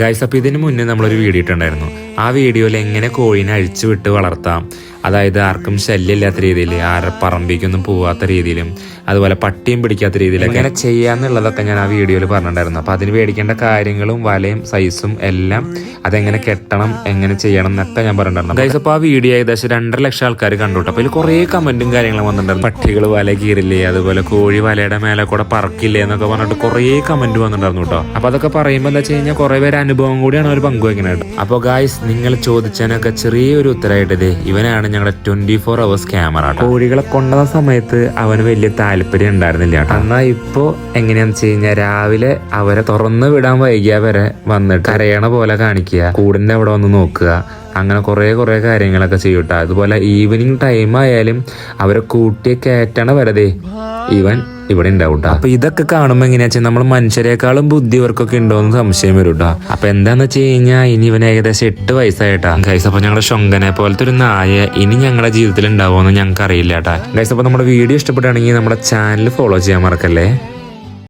Guys, അപ്പോൾ ഇതിന് മുന്നേ നമ്മളൊരു വീഡിയോ ഇട്ടുണ്ടായിരുന്നു. ആ വീഡിയോയിൽ എങ്ങനെ കോഴീനെ അഴിച്ചു വിട്ട് വളർത്താം, അതായത് ആർക്കും ശല്യമില്ലാത്ത രീതിയിൽ, ആരുടെ പറമ്പിക്കൊന്നും പോവാത്ത രീതിയിലും, അതുപോലെ പട്ടിയും പിടിക്കാത്ത രീതിയിൽ എങ്ങനെ ചെയ്യാന്നുള്ളതൊക്കെ ഞാൻ ആ വീഡിയോയിൽ പറഞ്ഞിട്ടുണ്ടായിരുന്നു. അപ്പോൾ അതിന് മേടിക്കേണ്ട കാര്യങ്ങളും വലയും സൈസും എല്ലാം, അതെങ്ങനെ കെട്ടണം, എങ്ങനെ ചെയ്യണം എന്നൊക്കെ ഞാൻ പറഞ്ഞിട്ടുണ്ടായിരുന്നു. ഗൈസ്, അപ്പോൾ ആ വീഡിയോ ഏകദേശം 2.5 ലക്ഷം ആൾക്കാർ കണ്ടുട്ടോ. അപ്പോൾ അതിൽ കുറേ കമന്റും കാര്യങ്ങളും വന്നിട്ടുണ്ടായിരുന്നു. പട്ടികൾ വല കീറില്ലേ, അതുപോലെ കോഴി വലയുടെ മേലെ കൂടെ പറക്കില്ലേ എന്നൊക്കെ പറഞ്ഞിട്ട് കുറേ കമന്റ് വന്നിട്ടുണ്ടായിരുന്നു കേട്ടോ. അപ്പോൾ അതൊക്കെ പറയുമ്പോൾ എന്താ വെച്ച് കഴിഞ്ഞാൽ കുറേ പേര് അനുഭവം കൂടിയാണ് അവർ പങ്കുവയ്ക്കുന്നത്. അപ്പോൾ ഗൈസ്, നിങ്ങൾ ചോദിച്ചതിനൊക്കെ ചെറിയൊരു ഉത്തരമായിട്ട് ഇവനാണ് ഞങ്ങളുടെ 24 hours ക്യാമറ. കോഴികളെ കൊണ്ടുവന്ന സമയത്ത് അവന് വലിയ താല്പര്യം ഉണ്ടായിരുന്നില്ല കേട്ടോ. എന്നാൽ ഇപ്പോൾ എങ്ങനെയാന്ന് വെച്ച് കഴിഞ്ഞാൽ രാവിലെ അവരെ തുറന്നു വിടാൻ വൈകിയ വരെ വന്നിട്ട് കരയണ പോലെ കാണിക്കുക, കൂടിൻ്റെ അവിടെ വന്ന് നോക്കുക, അങ്ങനെ കുറേ കാര്യങ്ങളൊക്കെ ചെയ്യൂട്ടോ. അതുപോലെ ഈവനിങ് ടൈം ആയാലും അവരെ കൂട്ടിയെ കയറ്റണ വരതേ ഇവൻ ഇവിടെ ഉണ്ടാവും. അപ്പൊ ഇതൊക്കെ കാണുമ്പോൾ എങ്ങനെയാ വെച്ചാൽ നമ്മൾ മനുഷ്യരെക്കാളും ബുദ്ധി ഇവർക്കൊക്കെ ഉണ്ടോന്ന് സംശയം വരും കേട്ടോ. അപ്പൊ എന്താന്ന് വെച്ച് കഴിഞ്ഞാൽ ഇനി ഇവൻ ഏകദേശം 8 വയസ്സായിട്ടാ ഗൈസ്. അപ്പൊ ഞങ്ങളുടെ ഷൊങ്കനെ പോലത്തെ ഒരു നായ ഇനി ഞങ്ങളുടെ ജീവിതത്തിൽ ഉണ്ടാവുമെന്ന് ഞങ്ങൾക്ക് അറിയില്ല കേട്ടാ ഗൈസ്. അപ്പൊ നമ്മുടെ വീഡിയോ ഇഷ്ടപ്പെടുകയാണെങ്കിൽ നമ്മുടെ ചാനൽ ഫോളോ ചെയ്യാൻ മറക്കല്ലേ.